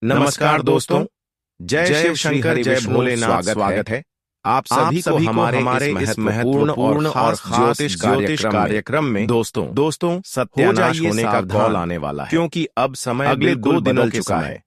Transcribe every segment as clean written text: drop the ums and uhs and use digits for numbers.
नमस्कार दोस्तों, जय शिव शंकर, जय भोलेनाथ। स्वागत है आप सभी को हमारे इस महत्वपूर्ण और खास ज्योतिष कार्यक्रम में। दोस्तों सत्यानाश होने का कॉल आने वाला है, क्योंकि अब समय अगले 2 दिनों के समय।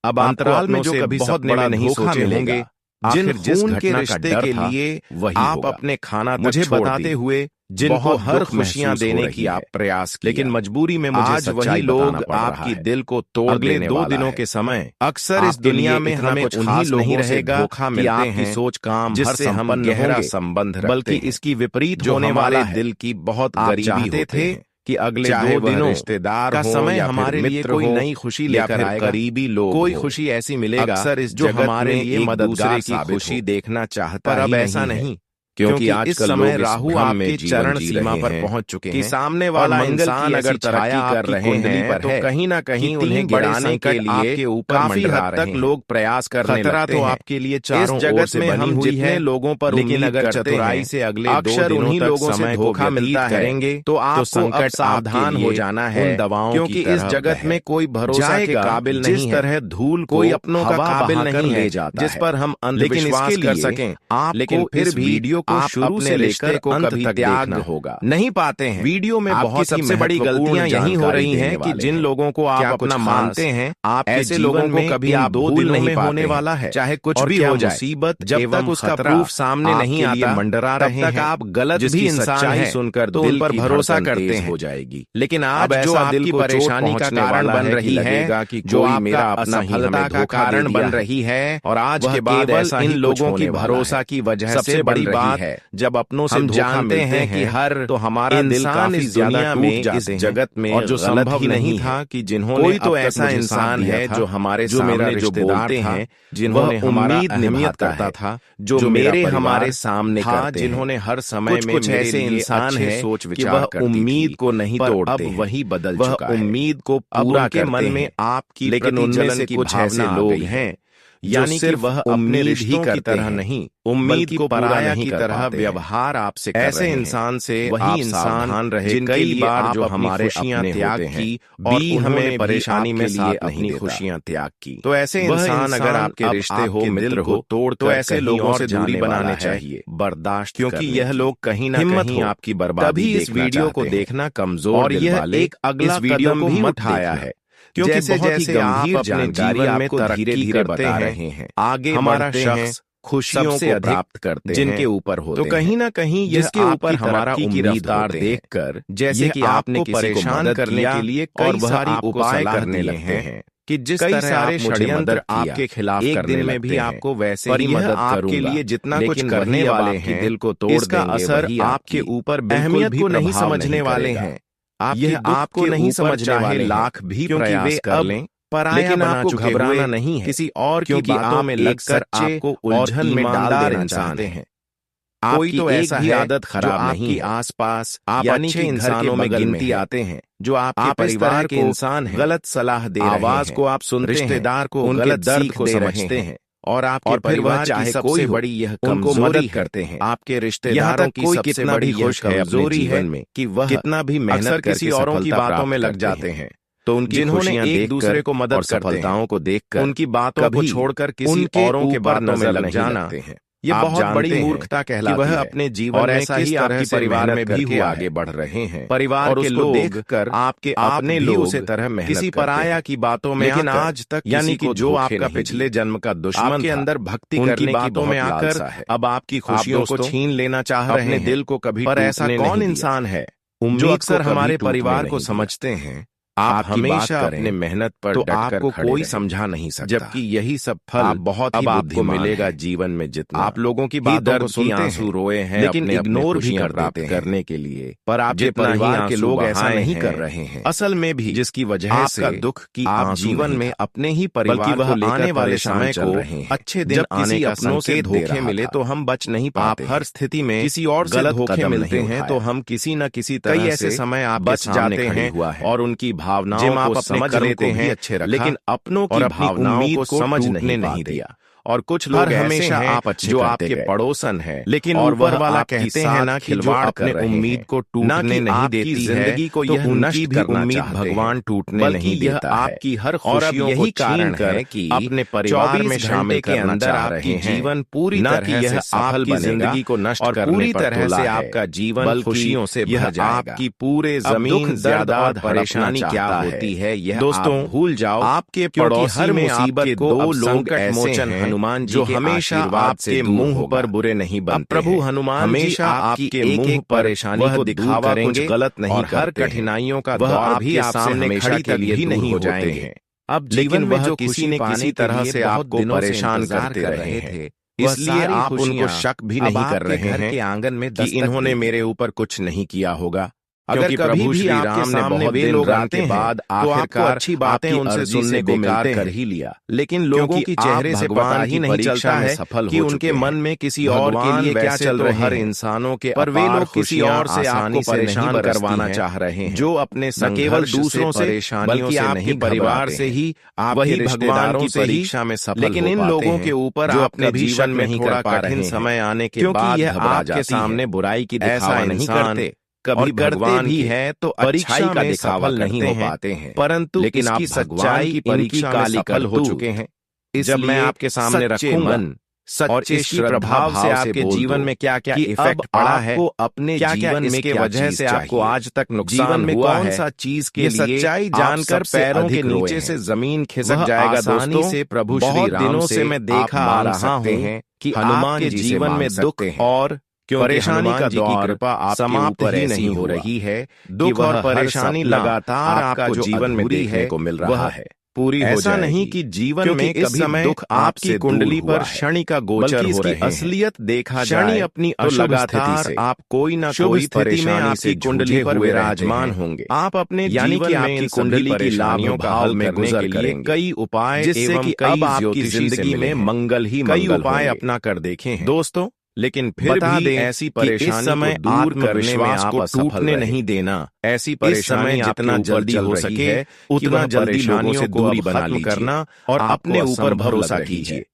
अब अंतराल में जो कभी बहुत बड़ा नहीं सोचे होंगे, जिस के रिश्ते के लिए वही आप अपने खाना मुझे बताते हुए जिनको हर खुशियां देने की आप प्रयास किया, लेकिन मजबूरी में मुझे आज वही लोग आपकी दिल को तोड़ देने 2 दिनों के समय। अक्सर इस दुनिया में हमें उन्हीं लोगों से धोखा मिलते हैं सोच काम जिससे हम गहरा संबंध रखते, बल्कि इसकी विपरीत होने वाले दिल की बहुत गरीबी थे कि अगले 2 दिनों रिश्तेदार का समय हमारे लिए कोई नई खुशी लेकर आएगा। करीबी लोग कोई खुशी ऐसी मिलेगा अक्सर इस जो हमारे लिए मददगार की खुशी देखना चाहता, पर अब ऐसा नहीं, क्योंकि आज इस समय राहु आपके चरण सीमा पर पहुंच चुके हैं कि सामने वाला इंसान अगर तरक्की कर रहे हैं तो कहीं ना कहीं उन्हें गिराने के लिए काफी हद तक लोग प्रयास करने लगते हैं। तो आपके लिए चारों ओर से बनी हुई है लोगों पर, लेकिन अगर चतुराई से अगले 2 दिनों तक समय धोखा मिलता करेंगे तो आपको संकट सावधान हो जाना है दवाओं, क्योंकि इस जगत में कोई भरोसा के काबिल नहीं है। जिस तरह धूल कोई अपनों का काबिल नहीं है जिस पर हम अंधविश्वास कर सकें, लेकिन फिर भी वीडियो को शुरू से लेकर को कभी त्याग होगा नहीं पाते हैं। वीडियो में बहुत सबसे बड़ी गलतियां यही हो रही हैं कि जिन लोगों को आप अपना मानते हैं, आप ऐसे लोगों को कभी आप भूल नहीं होने वाला है, चाहे कुछ भी हो जाए। मुसीबत जब तक उसका प्रूफ सामने नहीं आता, मंडरा रहे हैं आप गलत भी इंसान है सुनकर तो उन पर भरोसा करते हैं हो जाएगी। लेकिन आज जो आपकी परेशानी का कारण बन रही है, जो मेरा अपना फलता का कारण बन रही है, और आज के बाद ऐसा इन लोगों की भरोसा की वजह से बड़ी बात है जब अपनों से जानते हैं कि हर तो हमारा दिल काफी ज्यादा में इस जगत में, और जो संभव ही नहीं था कि जिन्होंने कोई तो ऐसा इंसान है जो हमारे सामने जो बोलते हैं, जिन्होंने उम्मीद नियमित करता था, जो मेरे हमारे सामने था, जिन्होंने हर समय में कुछ ऐसे इंसान है सोच विचार वह उम्मीद को नहीं तोड़ते, अब वही बदल चुका है। उम्मीद को पूरा के मन में आपकी, लेकिन उनमें से कुछ ऐसे लोग हैं यानी कि वह अपने रिश्तों की तरह नहीं, उम्मीद को पराया की तरह व्यवहार आपसे कर ऐसे इंसान से वही इंसान रहे कई बार जो हमारे खुशियां त्याग की और हमें परेशानी में लिए अपनी खुशियां त्याग की। तो ऐसे इंसान अगर आपके रिश्ते हो, मित्र हो, तोड़ तो ऐसे लोगों से दूरी बनाने चाहिए, बर्दाश्त, क्योंकि यह लोग कहीं ना कहीं आपकी बर्बादी। इस वीडियो को देखना कमजोर, और यह एक अगला वीडियो को भी उठाया है, क्योंकि जैसे जैसे आप अपने जीवन में धीरे-धीरे बढ़ते रहे हैं, आगे हमारा शख्स खुशियों से प्राप्त करते हैं जिनके ऊपर होते, तो कहीं ना कहीं जिसके ऊपर हमारा रफ्तार देखकर, जैसे कि आपने परेशान करने के लिए कई सारी उपाय करने लगते हैं कि जिस तरह सारे षड्यंत्र आपके खिलाफ एक दिन में भी आपको वैसे ही मदद आपके लिए जितना कुछ करने वाले हैं, दिल को तोड़ इसका असर आपके ऊपर अहमियत को नहीं समझने वाले हैं। यह आपको नहीं समझना है, लाख भी प्रयास कर लें, लेकिन आपको घबराना नहीं है किसी और की बातों में लगकर आपको उलझन में डाल देना चाहते हैं। कोई तो ऐसा ही आदत खराब नहीं, आसपास आप अच्छे इंसानों में गिनती आते हैं जो आपके परिवार के इंसान हैं, गलत सलाह दे रहे हैं, आवाज को आप सुनते हैं, रिश्तेदार को उनके दर्द को समझते हैं, और आपके परिवार चाहे कोई बड़ी यह उनको मदद करते हैं। आपके रिश्तेदारों की सबसे बड़ी कमजोरी है कि वह कितना भी मेहनत किसी औरों की बातों में लग जाते हैं, तो उनकी जिन्होंने एक दूसरे को मदद सफलताओं को देखकर उनकी बातों को छोड़कर किसी औरों के बातों में लग जाना है, ये बहुत बड़ी मूर्खता कहलाती है। वह अपने जीवन में ऐसा ही आपके परिवार में भी हुआ, आगे बढ़ रहे हैं, परिवार के लोग देखकर आपके अपने लोग उसी तरह मेहनत किसी पराया की बातों में, लेकिन आज तक यानी कि जो आपका पिछले जन्म का दुश्मन आपके अंदर भक्ति करने की बातों में आकर अब आपकी खुशियों को छीन लेना चाह रहे हैं, दिल को कभी, पर ऐसा कौन इंसान है जो अक्सर हमारे परिवार को समझते हैं, आप हमेशा अपने मेहनत पर तो आपको कोई समझा नहीं सकता, जबकि यही सब फल बहुत ही आपको मिलेगा जीवन में। जितना आप लोगों की बातों को सुनते आंसू रोए हैं, लेकिन इग्नोर भी करते करने के लिए, पर आपके परिवार के लोग ऐसा नहीं कर रहे हैं असल में भी, जिसकी वजह से दुख की आप जीवन में अपने ही परिवार को आने वाले समय को अच्छे दिन आने का संकेत धोखे मिले तो हम बच नहीं पाते। हर स्थिति में किसी और गलत धोखे मिलते हैं तो हम किसी न किसी तरह ऐसे समय आप बच जाते हैं और उनकी भावनाओं को समझ लेते हैं, लेकिन अपनों की भावनाओं को समझ नहीं दिया, और कुछ लोग हमेशा आप अच्छे जो आपके पड़ोसन है, लेकिन ऊपर वाला कहते हैं ना खिलवाड़ अपने उम्मीद को टूटने नहीं देती जिंदगी को, यह उनकी भी उम्मीद भगवान टूटने नहीं देता है। आपकी हर खुशियों को छीन कर कि अपने परिवार में शामिल के अंदर आपकी जीवन पूरी तरह से सफल जिंदगी को नष्ट और पूरी तरह से आपका जीवन खुशियों से भर जाएगा। आपकी पूरे जमीन ज्यादा परेशानी क्या होती है यह दोस्तों भूल जाओ। आपके पड़ोसी में मुसीबत को दो लोग मोचन हनुमान जी जो हमेशा आपके मुंह पर बुरे नहीं बनते। प्रभु हनुमान हमेशा आपके मुंह परेशानी को दिखावा कुछ गलत नहीं करते। हर कठिनाइयों का दौर भी आपसे हमेशा के लिए ही नहीं हो जाएंगे। अब जीवन में जो किसी न किसी तरह से आपको परेशान करते रहे थे, इसलिए आप उनको शक भी नहीं कर रहे हैं कि आंगन में कि इन्होंने मेरे ऊपर कुछ नहीं किया होगा। अगर कभी भी राम ने बहुत दिन रात के बाद आखिरकार अच्छी बातें उनसे सुनने को मिलते कर ही लिया, लेकिन लोगों की चेहरे से पता ही नहीं चलता है कि उनके मन में किसी और के लिए क्या चल रहा है। हर इंसानों के पर वे लोग किसी और से आपको परेशान करवाना चाह रहे हैं, जो अपने न केवल दूसरों से बल्कि आपके परिवार से ही, वही भगवान की परीक्षा में सफल। लेकिन इन लोगों के ऊपर जो अपने जीवन में थोड़ा कठिन समय आने के बाद आपके सामने बुराई की दिखावा नहीं करते, कभी भगवान भी है तो अच्छाई का दिखावा नहीं हो पाते हैं, परंतु लेकिन आपकी सच्चाई की परीक्षा काली कल हो चुके हैं। जब मैं आपके सामने रखूंगा और इसके प्रभाव से आपके जीवन में क्या क्या इफेक्ट पड़ा है, अपने जीवन में की वजह से आपको आज तक नुकसान में कौन सा चीज के लिए सच्चाई जानकर पैरों के नीचे से जमीन खिसक जाएगा। दोस्तों से प्रभु श्री राम दिनों से मैं देखा आ रहा हूँ कि हनुमान जी जीवन में दुख और परेशानी का दौर कृपा समाप्त ही नहीं हो रही है। दुख और परेशानी लगातार आपका जीवन में देखने को मिल रहा है। पूरी ऐसा नहीं कि जीवन में कभी समय दुख आपकी कुंडली पर शनि का गोचर हो रहे हैं। असलियत देखा जाए अपनी तो लगातार आप कोई ना कोई परेशानी से कुंडली पर विराजमान होंगे। आप अपने यानी कि आपकी कुंडली की लाभों का हल में गुजर करेंगे कई उपाय, जिससे कि अब आपकी जिंदगी में मंगल ही कई उपाय अपना कर देखे हैं दोस्तों। लेकिन फिर भी ऐसी परेशानी समय दूर करने में आपको टूटने नहीं देना। ऐसी परेशानी जितना जल्दी हो सके उतना जल्दी लोगों से दूरी बना करना और अपने ऊपर भरोसा कीजिए।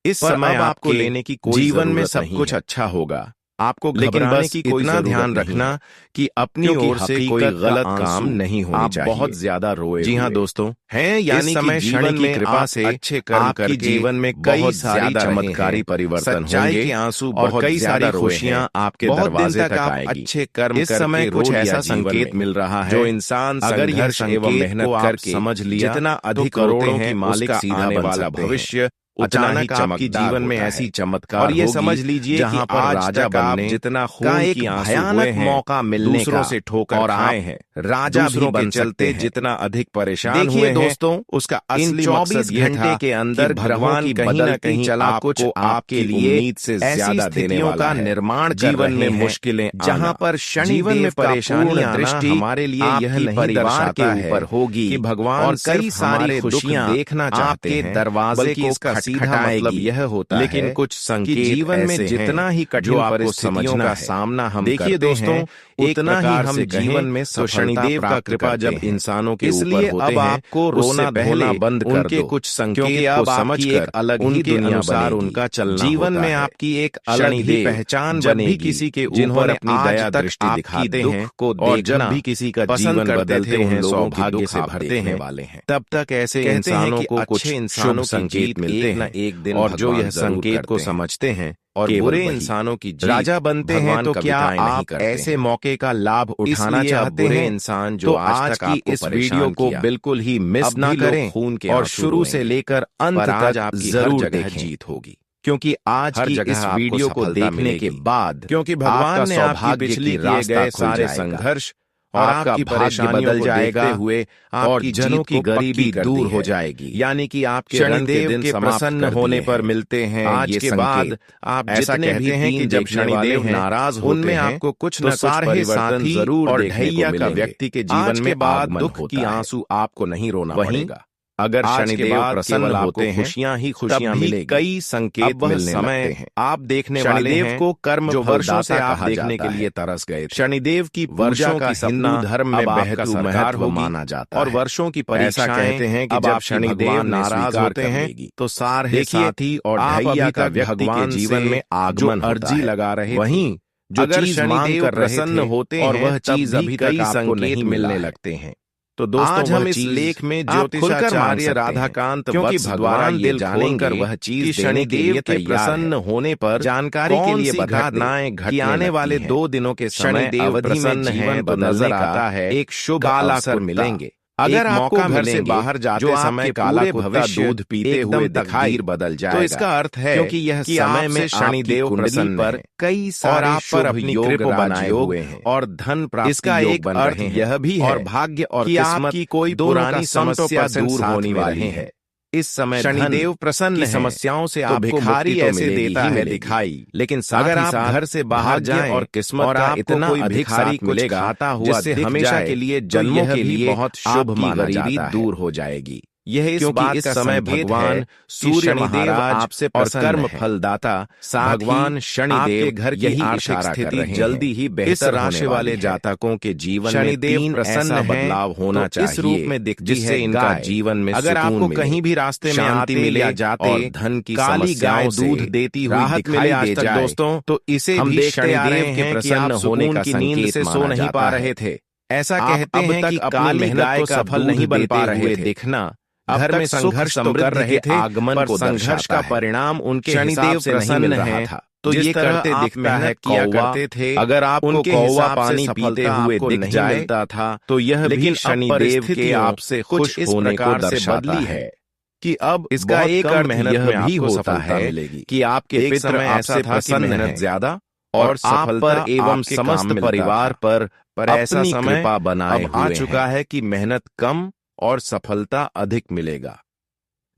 इस समय आपको लेने की कोई जीवन में सब कुछ अच्छा होगा। आपको लेकिन बस इतना ध्यान रखना कि अपनी ओर से कोई गलत काम नहीं होना चाहिए। बहुत ज्यादा रोए। जी हाँ दोस्तों, हैं यानी कि शनि की कृपा से अच्छे कर्म करके जीवन में कई सारी चमत्कारी परिवर्तन होंगे के आंसू और कई सारी खुशियां आपके दरवाजे तक आएगी। अच्छे कर्म इस समय कुछ ऐसा संकेत मिल रहा है जो इंसान अगर यह संकेत मेहनत करके समझ लिया, जितना अधिक करोड़ों की मालिक सीधा वाला भविष्य अचानक आपकी जीवन में ऐसी चमत्कार और ये समझ लीजिए जहां पर राजा बनने जितना खून की भयानक मौका मिलने दूसरों से ठोकर और आए हैं, राजा भी बन चलते जितना अधिक परेशान हुए दोस्तों, उसका असली मकसद ये था के अंदर भगवान की कहीं न कहीं चला कुछ आपके लिए उम्मीद से ज्यादा देने का निर्माण जीवन में मुश्किलें जहां पर जीवन में परेशानी दृष्टि हमारे लिए यह नहीं दर्शाता है पर होगी कि भगवान और कई सारी खुशियां देखना चाहते हैं दरवाजे की इसका सीधा मतलब यह होता है लेकिन कुछ संकेत जीवन में जितना ही कठिन परिस्थितियों का सामना हम देखिए दोस्तों उतना ही हम जीवन में शनिदेव का कृपा जब इंसानों के ऊपर होते हैं आपको रोना धोना बंद कर दो कुछ संकेत को समझकर अलग ही अनुसार उनका चलना जीवन में आपकी एक अलग ही पहचान बनेगी किसी के ऊपर अपनी दया दृष्टि दिखाते हैं और जब भी किसी का जीवन बदलते हैं सौभाग्य से भरते हैं वाले हैं तब तक ऐसे इंसानों को कुछ शुभ संकेत मिलते हैं एक दिन और जो यह संकेत को समझते हैं और बुरे इंसानों की राजा बनते हैं तो क्या आप ऐसे मौके का लाभ उठाना चाहते हैं इंसान जो आज की इस वीडियो को बिल्कुल ही मिस ना करें खून के और शुरू से लेकर अंत तक आप जरूर जीत होगी क्योंकि आज की इस वीडियो को देखने के बाद क्योंकि भगवान ने आपकी पिछली किए गए सारे संघर्ष और आपकी परेशानी बदल जाएगा हुए और जनों की गरीबी दूर हो जाएगी यानी कि आपके शनिदेव के प्रसन्न होने पर मिलते हैं आज के बाद आप ऐसा कहते हैं कि जब शनिदेव नाराज उनमें आपको कुछ न सारे साथी जरूर और ढैया का व्यक्ति के जीवन में बाद दुख की आंसू आपको नहीं रोना पड़ेगा अगर शनिदेव प्रसन्न होते हैं खुशियां ही खुशियां मिलेगी। कई संकेत मिलने लगते हैं। आप देखने वाले हैं को कर्म जो वर्षों से आप देखने के लिए तरस गए थे। शनिदेव की वर्षों का हिंदू धर्म में बेहद महत्व माना जाता है और वर्षों की परीक्षाएं कहते हैं कि जब शनिदेव नाराज होते हैं तो सारे साथी और ढैया का व्यक्ति के जीवन में आगमन अर्जी लगा रहे वहीं जो चीज मांग कर प्रसन्न होते और वह चीज अभी तक आपको नहीं मिलने लगते हैं। तो दोस्तों आज हम इस लेख में ज्योतिषाचार्य राधाकांत वत्स द्वारा दिल खोलकर वह चीज शनिदेव के प्रसन्न होने पर जानकारी के लिए घटनाएं घटने आने वाले 2 दिनों के समय अवधि में जीवन नजर आता है एक शुभ अवसर मिलेंगे। अगर आपको घर से बाहर जाते समय काला भविष्य दूध पीते हुए दिखाई बदल जाएगा तो इसका अर्थ है क्योंकि यह समय में शनिदेव प्रसन्न पर कई सारे आप पर अपनी कृपा बनाए हुए हैं और धन प्राप्ति इसका एक अर्थ यह भी है और भाग्य और किस्मत की कोई पुरानी समस्या दूर होने वाली है। इस समय शनिदेव प्रसन्न की समस्याओं से तो आपको भिखारी ऐसे देता है दिखाई, लेकिन अगर आप घर से बाहर जाएं और किस्मत का इतना कोई भिखारी को खाता हुआ जिससे हमेशा के लिए जन्मों के लिए बहुत शुभ माना जाता है दूर हो जाएगी। यह इस बात का समय भगवान सूर्य शनिदेव आपसे और कर्म फलदाता भगवान शनिदेव घर यही आर्थिक स्थिति जल्दी ही बेहतर राशि वाले जातकों के जीवन शनिदेव प्रसन्न बदलाव होना चाहिए इस रूप में जिससे इनका जीवन में अगर आपको कहीं भी रास्ते में आती मिले जाते और धन की काली गाय दूध देती हुई राहत मिले आज तक दोस्तों तो इसे भी शनिदेव के प्रसन्न होने का नींद से सो नहीं पा रहे थे। ऐसा कहते हैं कि काली गाय का सफल नहीं बन पा रहे दिखना घर में संघर्ष तो कर रहे थे आगमन को संघर्ष का परिणाम उनके शनिदेव से प्रसन्न है तो ये करते दिखता है किया करते थे। अगर आप उनके कौवा पानी पीते हुए दिख जाता था तो यह भी शनिदेव के आपसे खुश होने को दर्शाता है कि अब इसका एक मेहनत यह भी होता है कि आपके पितर ऐसा प्रसन्न मेहनत ज्यादा और सफलता एवं समस्त परिवार पर ऐसा समय बनाए आ चुका है कि मेहनत कम और सफलता अधिक मिलेगा।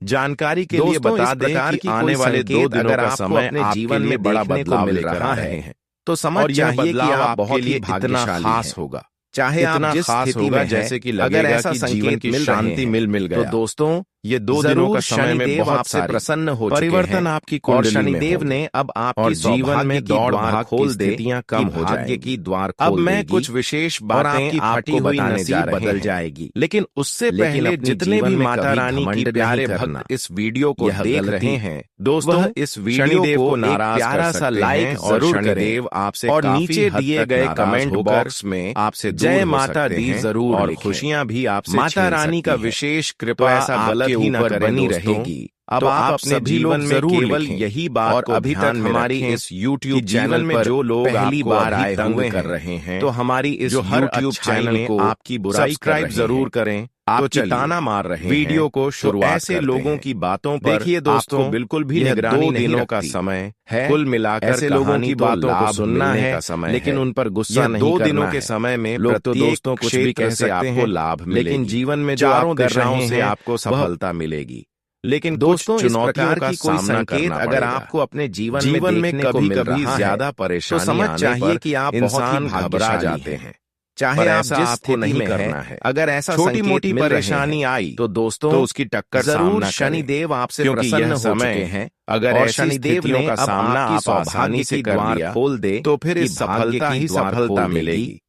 जानकारी के लिए बता दें कि आने वाले 2 दिनों का समय अपने जीवन में बड़ा बदलाव मिल रहा है तो समझ जाइए कि आप बहुत ही इतना खास होगा चाहे आप जिस खास होगा जैसे कि अगर ऐसा जीवन की शांति मिल गया तो दोस्तों ये 2 दिनों का समय में बहुत से प्रसन्न हो परिवर्तन आपकी और शनिदेव ने अब आपकी जीवन में दौड़ भाग खोल देतियां कम हो जाएगी की द्वार खोल अब मैं कुछ विशेष बातें आपको बताने जा रहे बदल जाएगी लेकिन उससे पहले जितने भी माता रानी की प्यारे भक्त इस वीडियो को देख रहे हैं दोस्तों इस वीडियो को नाराज प्यारा सा लाइक जरूर करें आपसे और नीचे दिए गए कमेंट बॉक्स में आपसे जय माता दी जरूर और खुशियां भी आपसे माता रानी का विशेष कृपा ऐसा गलत ही न बनी रहेगी। अब आप अपने जीवन में केवल यही बात और अभी तक हमारी इस YouTube चैनल में जो लोग पहली बार आए हुए कर रहे हैं तो हमारी इस YouTube चैनल को आपकी सब्सक्राइब जरूर करें। आप चिताना मार रहे हैं वीडियो को शुरुआत ऐसे लोगों की बातों पर देखिए दोस्तों बिल्कुल भी निगरानी 2 दिनों का समय है कुल मिलाकर ऐसे लोगों की बातों को सुनना है समय लेकिन उन पर गुस्सा नहीं करना 2 दिनों के समय में लोग तो दोस्तों कुछ भी कह सकते हैं लाभ लेकिन जीवन में जो आप कर रहे हैं आपको सफलता मिलेगी लेकिन दोस्तों चुनौतियों का कोई संकेत अगर आपको अपने जीवन में कभी ज्यादा परेशानी तो समझ चाहिए कि आप इंसान घबरा जाते हैं चाहे आप आपको नहीं करना है अगर ऐसा छोटी मोटी परेशानी आई तो दोस्तों तो उसकी टक्कर जरूर शनिदेव आपसे प्रसन्न हो चुके हैं अगर शनिदेव ने का सामना आप आसानी से द्वार खोल दे तो फिर इस सफलता ही सफलता मिलेगी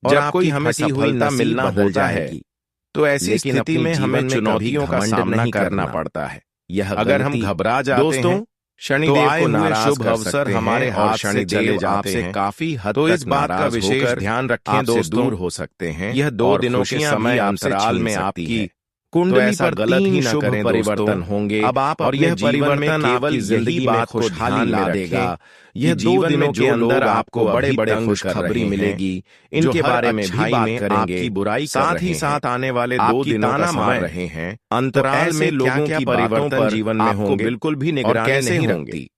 जब कोई हमें सफलता मिलना होता है तो ऐसी स्थिति में हमें चुनौतियों का सामना करना पड़ता है यह अगर हम घबरा जाते हैं शनिदेव को नाराज शुभ अवसर हमारे हाथ से चले जाते हैं काफी हद तो इस बात का विशेष ध्यान रखें दोस्तों दूर हो सकते हैं यह 2 दिनों के समय अंतराल में आपकी कुंडली पर गलत ही न करें परिवर्तन होंगे अब आप और यह परिवर्तन केवल जिंदगी बात को खुशहाली ला देगा यह 2 दिनों के अंदर आपको बड़े बड़े खुशखबरी मिलेगी इनके बारे में भी बात करेंगे बुराई साथ ही साथ आने वाले 2 दिनों का मार रहे हैं अंतराल में लोगों की परिवर्तन जीवन में होंगे बिल्कुल भी निगरानी नहीं रखती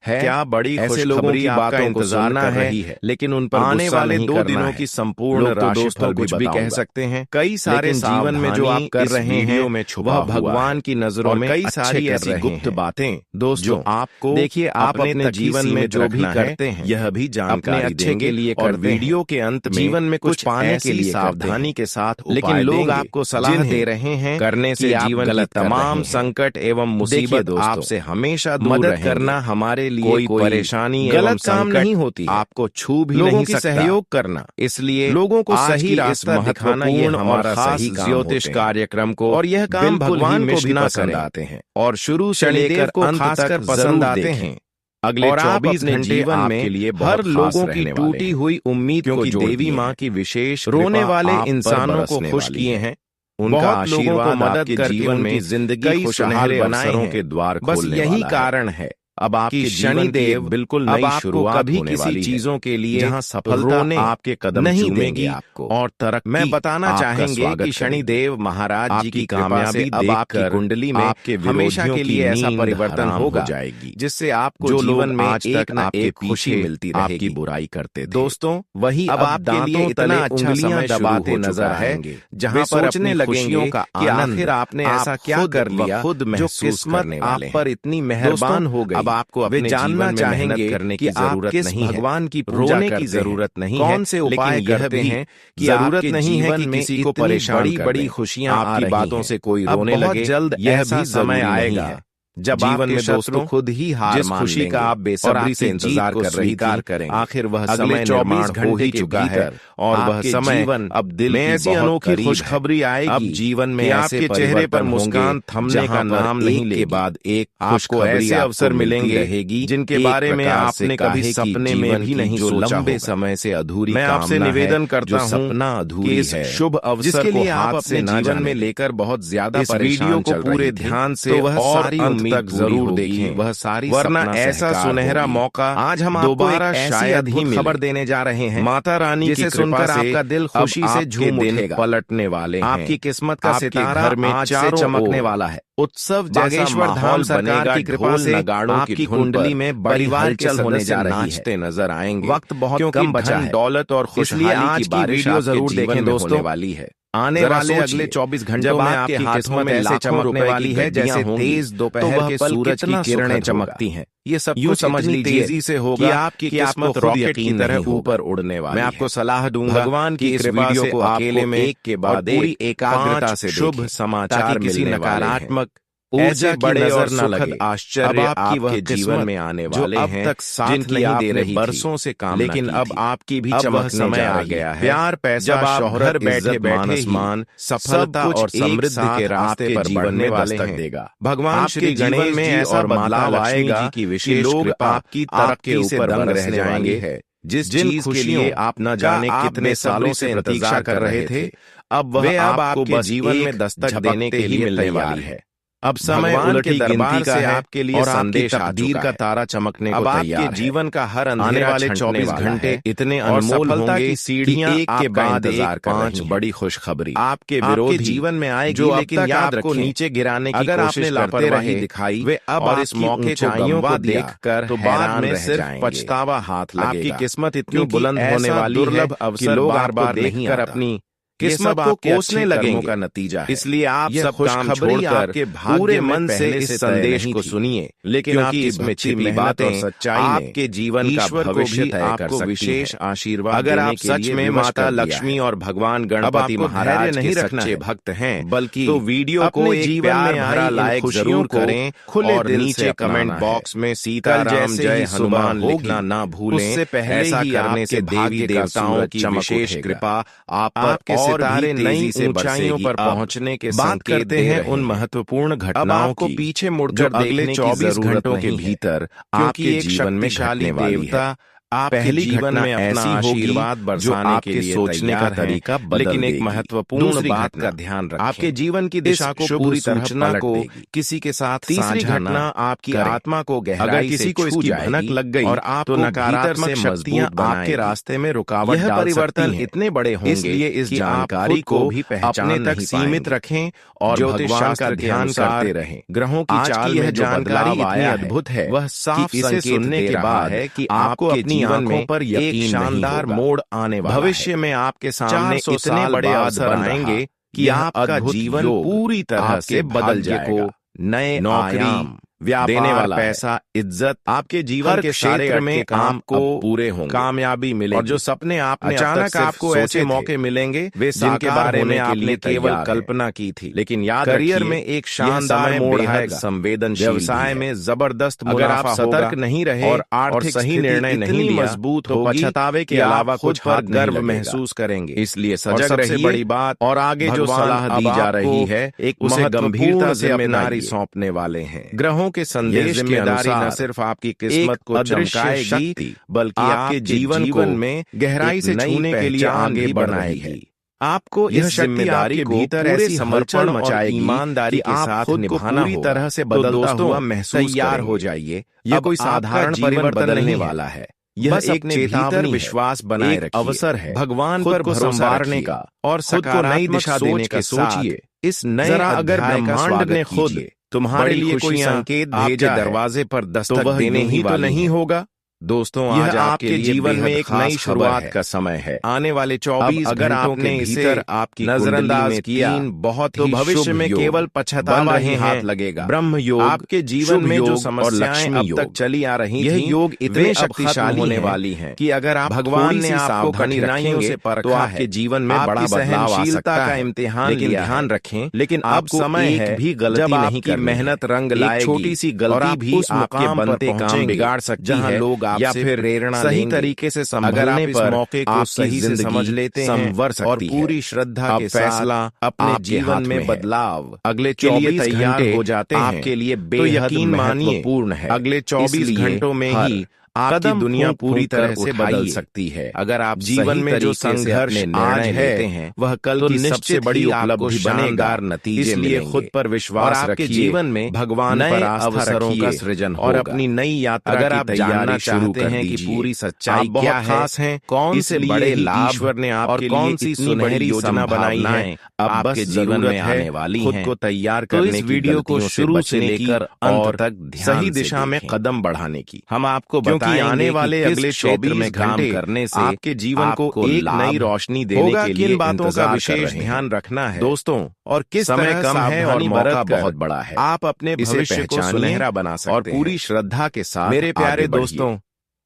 है। क्या बड़ी ऐसे लोगों की बातों का इंतजार कर रही है, लेकिन उन पर आने वाले 2 दिनों की संपूर्ण राशिफल कुछ भी कह सकते हैं। कई सारे जीवन में जो आप कर रहे हैं में वह भगवान की नजरों में कई सारी ऐसी गुप्त बातें दोस्तों आपको देखिए आप अपने जीवन में जो भी करते हैं यह भी जानकारी अच्छे के लिए और वीडियो के अंत में जीवन में कुछ पाने के लिए सावधानी के साथ, लेकिन लोग आपको सलाह दे रहे हैं करने से जीवन की तमाम संकट एवं मुसीबत आपसे हमेशा दूर रहेंगे। करना हमारे लिए कोई परेशानी गलत काम नहीं होती, आपको छू भी नहीं सकता। सहयोग करना, इसलिए लोगों को सही रास्ता दिखाना ये हमारा सही ज्योतिष कार्यक्रम को, और यह काम भगवान को भी पसंद आते हैं और शुरू से लेकर अंत तक पसंद आते हैं। अगले 24 घंटे जीवन में के लिए हर लोगों की टूटी हुई उम्मीद को देवी माँ की विशेष रोने वाले इंसानों को खुश किए हैं। उनका आशीर्वाद मदद कर जीवन में जिंदगी खुशहाल बनाए के द्वार खोलने वाला है। बस यही कारण है अब आपके शनिदेव बिल्कुल नई शुरुआत कभी किसी चीजों के लिए जहां सफलता ने आपके कदम नहीं देंगे आपको और तरक्की। मैं बताना चाहेंगे कि शनिदेव महाराज जी की कामयाबी अब आपकी कुंडली में आपके हमेशा के लिए ऐसा परिवर्तन हो जाएगी जिससे आपको जो जीवन में आज तक आपके खुशी मिलती रहे, आपकी बुराई करते थे दोस्तों वही अब आपके लिए इतना अच्छा समय दबाते नजर आएंगे जहां पर सोचने लगेंगे कि आखिर आपने ऐसा क्या कर लिया खुद जो किस्मत आप पर इतनी मेहरबान हो गई। अब आपको अपने जानना चाहेंगे करने की जरूरत नहीं है, भगवान की रोने की जरूरत नहीं है, कौन से उपाय करते हैं कि जरूरत नहीं है कि किसी को परेशान बड़ी खुशियां आपकी बातों से कोई रोने लगे। जल्द यह भी समय आएगा जब जीवन में दोस्तों खुद ही हार मान खुशी का आप बेसब्री से इंतजार कर रही करें, आखिर वह समय 24 घंटे के चुका है और वह समय अब दिल में ऐसी अनोखी खुशखबरी आएगी। अब जीवन में आपके चेहरे पर मुस्कान थमने का नाम नहीं ले, बाद एक आपको ऐसे अवसर मिलेंगे रहेगी जिनके बारे में आपने कभी सपने में भी नहीं सोचा, लंबे समय से अधूरी। मैं आपसे निवेदन करता हूँ सपना अधूरी है, शुभ अवसर को हाथ से जीवन में लेकर बहुत ज्यादा वीडियो को पूरे ध्यान से वह सारी तक जरूर देखें, वह सारी वरना ऐसा सुनहरा मौका आज हम दोबारा शायद ही खबर देने जा रहे हैं। माता रानी जिसे सुनकर आपका दिल खुशी से झूम उठेगा, पलटने वाले हैं। आपकी किस्मत का सितारा घर में आज से चमकने वाला है। उत्सव जागेश्वर धाम सरकार की कृपा से आपकी कुंडली में बड़ी हलचल होने जा रही है, नाचते नजर आएंगे। वक्त बहुत कम बचा है, दौलत और खुशहाली की वीडियो जरूर देखें दोस्तों वाली है। आने वाले अगले 24 घंटों में आपकी किस्मत ऐसे चमकने वाली है जैसे तेज दोपहर के सूरज की किरणें चमकती हैं। ये सब यूं समझ लीजिए तेजी से होगा कि आपकी किस्मत रॉकेट की तरह ऊपर उड़ने वाली है। मैं आपको सलाह दूंगा भगवान की इस वीडियो को अकेले में एक के बाद पूरी एकाग्रता से शुभ समाचार किसी नकारात्मक ऊर्जा बड़े नजर न लगे। आश्चर्य आपकी वह जीवन में आने वाले हैं तक साथ नहीं दे रही बरसों से काम, लेकिन अब आपकी भी चमक समय आ गया है। प्यार पैसा शोहरत बैठे बैठे मान सफलता और समृद्धि के रास्ते पर बढ़ने वाले हैं देगा। भगवान श्री गणेश में ऐसा बदलाव आएगा कि विशेष लोग आपकी तरक्की से दंग रह जाएंगे। जिस चीज के लिए आप न जाने कितने सालों से इंतजार कर रहे थे, अब वह आपको जीवन में दस्तक देने के लिए मिलने वाली है। अब समय उलटी दरबार से आपके लिए संदेश तकदीर का तारा चमकने को तैयार है। जीवन का हर आने वाले 24 घंटे इतने अनमोल होंगे कि सीढ़ियां एक के बाद एक 5 बड़ी खुशखबरी आपके विरोधी जीवन में आएगी, जो लेकिन याद रखो नीचे गिराने की अगर आपने लापरवाही दिखाई वे अब और इस मौके ऊंचाइयों को देखकर तो बाद में सिर्फ पछतावा हाथ लगेगा। आपकी किस्मत इतनी बुलंद होने वाली दुर्लभ अवसर लोग बार-बार देखकर अपनी किस्मत को कोसने लगेंगे का नतीजा है। इसलिए आप सब काम छोड़कर पूरे मन से इस संदेश को सुनिए, लेकिन आपकी इसमें छिपी बातें सच्चाई आपके जीवन का भविष्य तय कर सकती है। विशेष आशीर्वाद अगर आप सच में माता लक्ष्मी और भगवान गणपति महाराज नहीं सच्चे भक्त हैं, बल्कि तो वीडियो को एक प्यार भरा लाइक जरूर करें और नीचे कमेंट बॉक्स में सीताराम जय हनुमान लिखना ना भूलें। उससे पहले ऐसा करने से देवी देवताओं की विशेष कृपा आप पर सितारे नई ऊंचाइयों पर पहुंचने के बात करते हैं उन महत्वपूर्ण घटनाओं को पीछे मुड़कर अगले 24 घंटों के भीतर आपके जीवन में शक्तिशाली देवता आप पहली जीवन में ऐसी आशीर्वाद बरसाने के लिए सोचने का तरीका बदल लेकिन एक महत्वपूर्ण बात का ध्यान रखें, आपके जीवन की दिशा को पूरी तरह को किसी के साथ तीसरी घटना आपकी आत्मा को गहराई किसी को इसकी भनक लग गई और आप तो नकारात्मक शक्तियां आपके रास्ते में रुकावट डाल सकती हैं। परिवर्तन इतने बड़े होंगे इसलिए इस जानकारी को भी अपने तक सीमित रखें और भगवान का ध्यान करते रहें। ग्रहों की चाल में जो जानकारी इतनी अद्भुत है वह साफ इसे सुनने के बाद है कि आपको अपनी आंखों पर एक शानदार मोड़ आने वाला है। भविष्य में आपके सामने इतने बड़े अवसर आएंगे कि आपका जीवन पूरी तरह से बदल जाएगा। नए नौकरी, देने वाला पैसा, इज्जत, आपके जीवन के क्षेत्र में काम को पूरे होंगे, कामयाबी मिलेगी और जो सपने आपने अचानक आपको ऐसे मौके मिलेंगे वे जिनके बारे में आपने केवल कल्पना की थी। लेकिन याद करियर में एक शानदार मोड़ आएगा, संवेदनशील व्यवसाय में जबरदस्त अगर आप सतर्क नहीं रहे और आर्थिक सही निर्णय नहीं मजबूत तो पछतावे के अलावा कुछ पर गर्व महसूस करेंगे। इसलिए सजग रहिए। बड़ी बात और आगे जो सलाह दी जा रही है एक उसे गंभीरता से जिम्मेदारी सौंपने वाले हैं। ग्रहों के संदेश के अनुसार न सिर्फ आपकी किस्मत को चमकाएगी बल्कि आपके जीवन में गहराई से छूने के लिए आगे बढ़ाएगी। आपको इस जिम्मेदारी को भीतर ऐसी समर्पण मचाएगी, ईमानदारी के साथ निभाना पूरी तरह से बदलता हुआ महसूस तैयार हो जाइए। यह कोई साधारण परिवर्तन बदलने वाला है, यह एक चेतावनी, विश्वास बनाए रखिए, अवसर है भगवान पर भरोसा करने का और खुद को नई दिशा देने का। सोचिए इस नए अगर ब्रह्मांड ने खुद तुम्हारे लिए कोई संकेत भेजा दरवाजे पर दस्तक देने ही तो नहीं होगा। दोस्तों आज आपके जीवन में एक नई शुरुआत का समय है। आने वाले 24 अगर आपने इसे आपकी नजरअंदाज किया बहुत तो भविष्य में केवल पछतावा ही हाथ लगेगा। ब्रह्म योग आपके जीवन में जो समस्याएं अब तक चली आ रही थीं, यह योग इतने शक्तिशाली होने वाली हैं कि अगर आप भगवान ने आपको कठिनाइयों से परखा तो आपके जीवन में बड़ा बदलाव आ सकता है। इम्तिहान लेकिन ध्यान रखें, लेकिन अब समय है भी गलती नहीं की मेहनत रंग लाएगी। छोटी सी गलती भी आपके बनते काम बिगाड़ सकती है। लोग या फिर प्रेरणा सही तरीके से अगर आप इस मौके को सही से समझ लेते हैं और पूरी श्रद्धा के फैसला अपने जीवन में बदलाव अगले 24 घंटे हो जाते हैं आपके लिए बेहद महत्वपूर्ण है। अगले 24 घंटों में ही आपकी दुनिया पूरी तरह से बदल सकती है। अगर आप जीवन में जो संघर्ष आज है वह कल की सबसे बड़ी उपलब्धि बनेगा। नतीजे इसलिए खुद पर विश्वास रखिए, जीवन में भगवान पर अवसरों का सृजन और अपनी नई यात्रा अगर आप जानना चाहते हैं कि पूरी सच्चाई क्या खास है, कौन से बड़े लाभ ईश्वर ने आपके लिए कौन सी सुनहरी योजना बनाई है अब आपके जीवन में आने वाली है, खुद को तैयार करने की वीडियो को शुरू से लेकर अंत तक सही दिशा में कदम बढ़ाने की हम आपको कि आने वाले अगले 24 घंटे करने से आपके जीवन को एक नई रोशनी देने के लिए किन बातों का विशेष ध्यान रखना है दोस्तों, और किस समय कम है और मौका बहुत बड़ा है। आप अपने भविष्य को सुनहरा बना सकते हैं और पूरी श्रद्धा के साथ। मेरे प्यारे दोस्तों,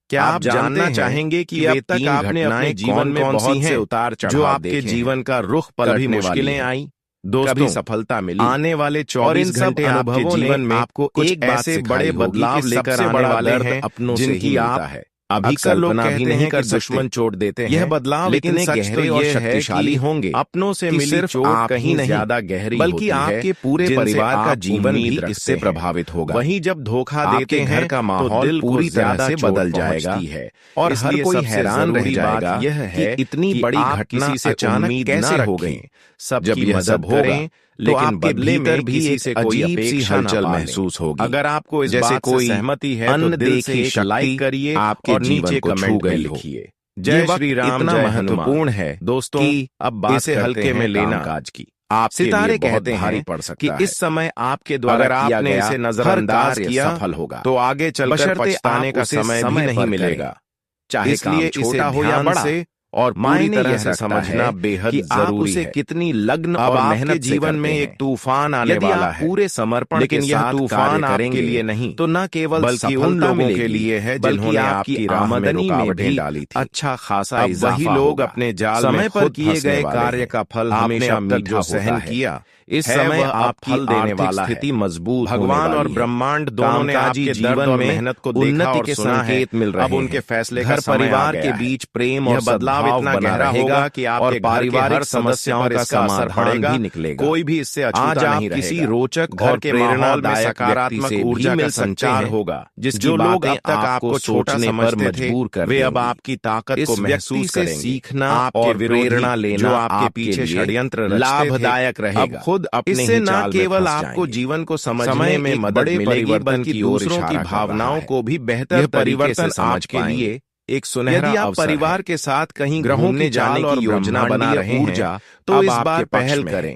क्या आप जानना चाहेंगे कि अब तक आपने अपने जीवन में बहुत से उतार चढ़ाव जो आपके जीवन का रुख पर भी मुश्किलें आई, कभी सफलता मिली, आने वाले 24 घंटे आपके जीवन में आपको एक ऐसे बड़े बदलाव लेकर आने वाले हैं अपनों जिनकी आप है अभी कल्पना भी नहीं कर दुश्मन चोट देते हैं। यह बदलाव लेकिन गहरे और शक्तिशाली होंगे। अपनों से मिली चोट कहीं नहीं ज्यादा गहरी बल्कि आपके पूरे परिवार का जीवन भी इससे प्रभावित होगा। वहीं जब धोखा देते हैं का माहौल पूरी तरह से बदल जाएगा और हर कोई हैरान रह जाएगा यह है कि इतनी बड़ी घटना से अचानक कैसे हो गई। सब जब यह सब होगा लेकिन बदले में भी से कोई अजीब हलचल महसूस होगी। अगर आपको इस बात से सहमति है तो दिल से लाइक करिए, आपके नीचे कमेंट में लिखिए। जय श्री राम। इतना महत्वपूर्ण है दोस्तों अब बात से हल्के में लेना काज की। आप सितारे कहते हैं कि इस समय आपके द्वारा आपने इसे नजरअंदाज किया सफल होगा तो आगे चलकर पछताने का समय भी नहीं मिलेगा। चाहे इसलिए छोटा हो या बड़ा और पूरी तरह से समझना बेहद जरूरी है। कितनी लग्न और मेहनत जीवन में एक तूफान आने वाला है पूरे समर्पण, लेकिन यह तूफान आपके लिए नहीं तो न केवल बल्कि उन लोगों के लिए है जिन्होंने आपकी आमदनी में भी डाली थी अच्छा खासा इजाफा। वही लोग अपने जाल समय पर किए गए कार्य का फल हमेशा मीठा सहन किया, इस समय आप फल देने वाला स्थिति मजबूत, भगवान और ब्रह्मांड दोनों ने आपके जीवन में मेहनत को उन्नति के संकेत मिल रहे हैं। अब उनके फैसले घर परिवार के बीच प्रेम और बदलाव इतना गहरा होगा कि आपके पारिवारिक समस्याओं का समाधान भी निकलेगा। कोई भी इससे अछूता नहीं रहेगा। किसी रोचक घर के प्रेरणादायक सकारात्मक ऊर्जा का संचार होगा, जो लोग अब तक आपको छोटा समझते थे वे अब आपकी ताकत को महसूस करेंगे। सीखना और प्रेरणा लेना आपके पीछे षड्यंत्र लाभदायक रहेगा। अब खुद इससे न केवल आपको जीवन को समझने में मदद मिलेगी बल्कि दूसरों की भावनाओं को भी बेहतर परिवर्तन आपके लिए एक सुनहरा। यदि आप परिवार के साथ कहीं घूमने जाने की योजना बना रहे हैं तो इस बार पहल करें।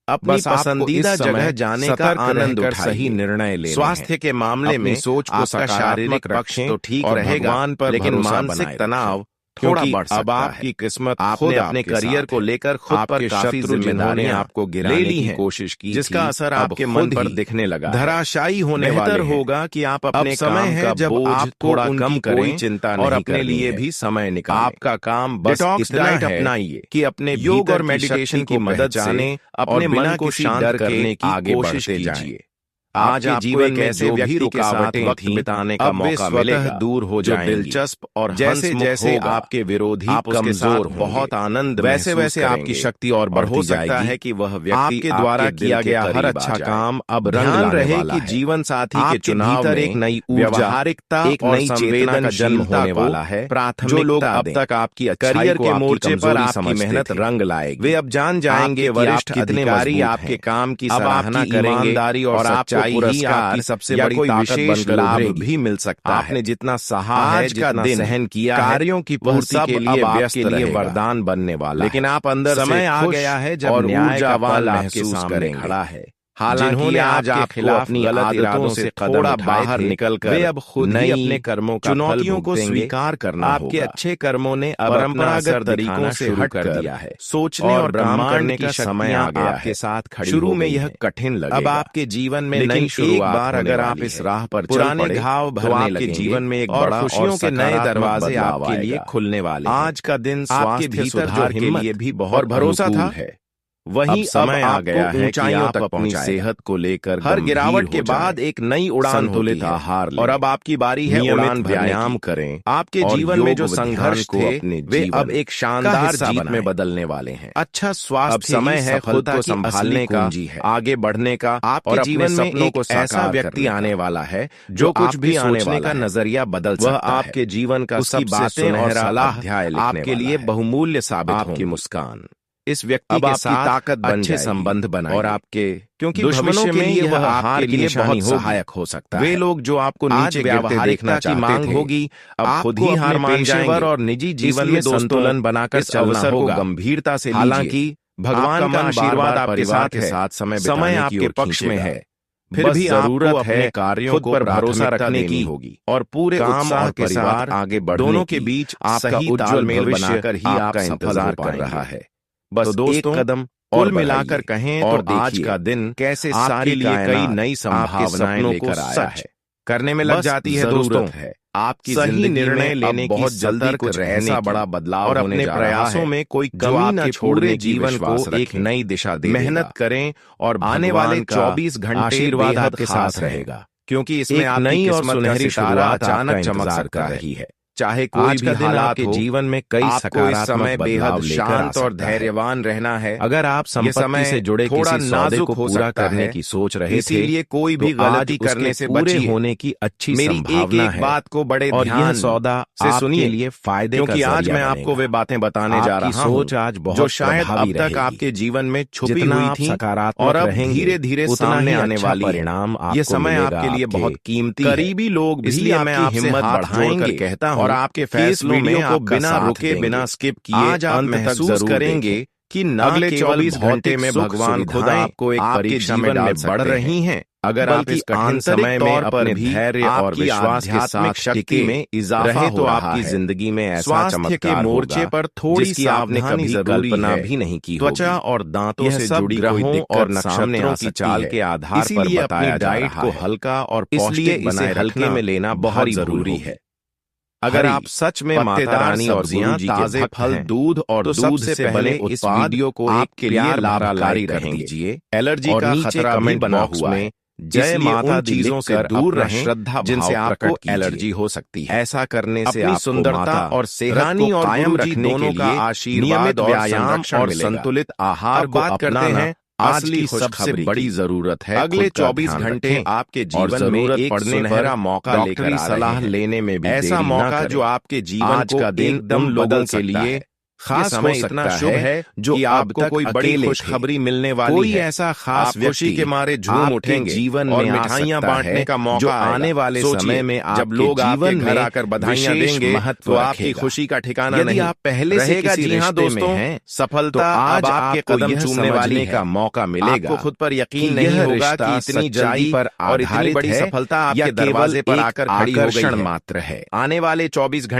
अपनी पसंदीदा जगह जाने का आनंद उठाइए, सही निर्णय लें। स्वास्थ्य के मामले में सोच को शारीरिक पक्ष तो ठीक रहेगा, लेकिन मानसिक तनाव थोड़ा बढ़ सकता है। अब आपकी किस्मत, आपने अपने करियर को लेकर खुद पर काफी जिम्मेदारियां आपको गिराने की कोशिश की, जिसका असर आपके मन पर दिखने लगा। धराशायी होने बेहतर होगा कि आप अपने समय है जब आप थोड़ा कम करें, चिंता और अपने लिए भी समय निकालें। आपका काम बस इतना है अपनाइए कि अपने योग और मेडिटेशन की मदद जाने, अपने मन को शांत करने की कोशिश कीजिए। आज आपके जीवन में ऐसे व्यक्ति के साथ वक्त बिताने का मौका मिलेगा दूर हो जाए, दिलचस्प और जैसे जैसे आपके विरोधी कमजोर बहुत आनंद वैसे वैसे आपकी शक्ति और बढ़ हो सकता है कि वह व्यक्ति आपके द्वारा किया गया हर अच्छा काम अब रंग रहे कि जीवन साथी के चुनाव में एक नई व्यावहारिकता, एक नई चेतना का जन्म होने वाला है। जो लोग अब तक आपकी करियर के मोर्चे पर आपकी मेहनत रंग लाएगी, वे अब जान जाएंगे वरिष्ठ अधिकारी आपके काम की सराहना करेंगे, ईमानदारी और आप पुरस्कार सबसे बड़ी विशेष लाभ भी मिल सकता है। आपने जितना सहा है, जितना सहन किया, कार्यों की पूर्ति के लिए आपके लिए वरदान बनने वाला। लेकिन आप अंदर समय आ गया है जब न्याय का वाल आपके सामने खड़ा है। हालांकि आज आपके खिलाफ अपनी गलत इरादों से थोड़ा बाहर निकलकर वे अब खुद ही अपने कर्मों का चुनौतियों को स्वीकार करना होगा। आपके अच्छे कर्मों ने परंपरागत तरीकों से हट कर दिया है। सोचने और काम करने का समय आ गया है। साथ खड़ी शुरू में यह कठिन लगेगा। अब आपके जीवन में नई शुरुआत। बार अगर आप इस राह पर पुराने घाव भरने लगेंगे, जीवन में एक बड़ा खुशियों के नए दरवाजे आपके लिए खुलने वाले। आज का दिन आपके भीतर जो हिम्मत लिए भी बहुत भरोसा था वही समय आ गया है कि आप अपनी सेहत को लेकर हर गिरावट के बाद एक नई उड़ान संतुलित आहार और अब आपकी बारी है उड़ान व्यायाम करें। आपके जीवन में जो संघर्ष थे वे अब एक शानदार जीत में बदलने वाले हैं। अच्छा स्वास्थ्य समय है खुद को संभालने का, आगे बढ़ने का। आपके जीवन में एक ऐसा व्यक्ति आने वाला है जो कुछ भी आने वाला का नजरिया बदल सकता है। वह आपके जीवन का सबसे सुनहरा अध्याय आपके लिए बहुमूल्य साबित होगी। मुस्कान इस व्यक्ति के साथ ताकत अच्छे संबंध बनाए और आपके क्योंकि दुश्मनों के लिए वह आपके लिए बहुत सहायक हो सकता है। वे लोग जो आपको नीचे गिरते देखना की मांग होगी, अब खुद ही हार मान जाएंगे और निजी जीवन में संतुलन बनाकर चलना होगा। गंभीरता से हालांकि भगवान का आशीर्वाद आपके साथ समय आपके पक्ष में है, फिर भी जरूरत है कार्यों पर भरोसा रखने की होगी और पूरे काम और परिवार आगे बढ़ने दोनों के बीच आपका उज्जवल मेल बनाकर ही आपका इंतजार कर रहा है। बस तो दोस्तों, कदम और मिलाकर कहें और आज का दिन कैसे सारी लिए कई नई संभावनाएं लेकर आया है, करने में लग जाती है। दोस्तों आपकी सही निर्णय लेने की जल्दी कुछ ऐसा बड़ा बदलाव और अपने प्रयासों में कोई कमी न छोड़ने जीवन को एक नई दिशा दे। मेहनत करें और आने वाले 24 घंटे आशीर्वाद आपके साथ रहेगा, क्योंकि इसमें आप नई और सुनहरी शुरुआत अचानक चमक कर रही है। चाहे कोई भी दिन आपके जीवन में कई सकारात्मक समय बेहद शांत और धैर्यवान रहना है। अगर आप संपत्ति से जुड़े किसी सौदे को पूरा करने की सोच रहे थे, इसीलिए कोई भी गलती करने से बची होने की अच्छी संभावना है। बात को बड़े और यह सौदा से सुनिए लिए फायदे, क्योंकि आज मैं आपको वे बातें बताने जा रहा हूँ सोच आज बहुत जो शायद अब तक आपके जीवन में छुपी हुई थी और अब धीरे धीरे सामने आने वाली परिणाम। यह समय आपके लिए बहुत कीमती, करीबी लोग, इसलिए मैं आपसे हिम्मत बढ़ाएंगे कहता हूँ और आपके फैसलों में को बिना रुके बिना स्किप किए आज आप महसूस करेंगे कि अगले 24 घंटे में भगवान खुद आपको एक परीक्षा में बढ़ रही हैं। अगर आप इस कठिन समय में अपने धैर्य और विश्वास के साथ शक्ति में इजाफा तो आपकी जिंदगी में ऐसा चमत्कार के मोर्चे पर थोड़ी सी आपने कभी कल्पना भी नहीं की। त्वचा और दांतों से जुड़ी ग्रहों और नक्षत्रों की चाल के आधार पर बताया डाइट को हल्का और पौष्टिक बनाए हल्के में लेना बहुत जरूरी है। अगर आप सच में माता रानी और गुरुजी के ताजे फल, दूध और तो दूध से पहले इस वीडियो को आपके लिए लाभकारी रहेंगे। एलर्जी का खतरा भी बना हुआ है, जय माता चीजों से दूर रहें श्रद्धा जिनसे आपको एलर्जी हो सकती है। ऐसा करने से अपनी सुंदरता और सेहत को कायम रखने के लिए आशीर्वाद, व्यायाम और संतुलित आहार को अपनाना असली सबसे बड़ी जरूरत है। अगले 24 घंटे आपके जीवन में एक सुनहरा मौका लेकर सलाह लेने में भी ऐसा मौका जो आपके जीवन का दिन एकदम लोगों के लिए खास समय इतना शुभ है जो आपको कोई बड़ी खुशखबरी मिलने वाली कोई है। ऐसा खास खुशी के मारे झूम उठेंगे जीवन में और मिठाइयां बांटने का मौका जो आने वाले समय में जब लोग आपके घर आकर बधाइयां देंगे तो आपकी खुशी का ठिकाना नहीं। आप पहले से किसी रिश्ते में हैं, सफलता आज आपके कदम चूमने वाले का मौका मिलेगा। आपको खुद पर यकीन नहीं होगा कि इतनी जल्दी पर और इतनी बड़ी सफलता आपके दरवाजे पर आकर खड़ी हो गई है। मात्र है आने वाले 24 घंटे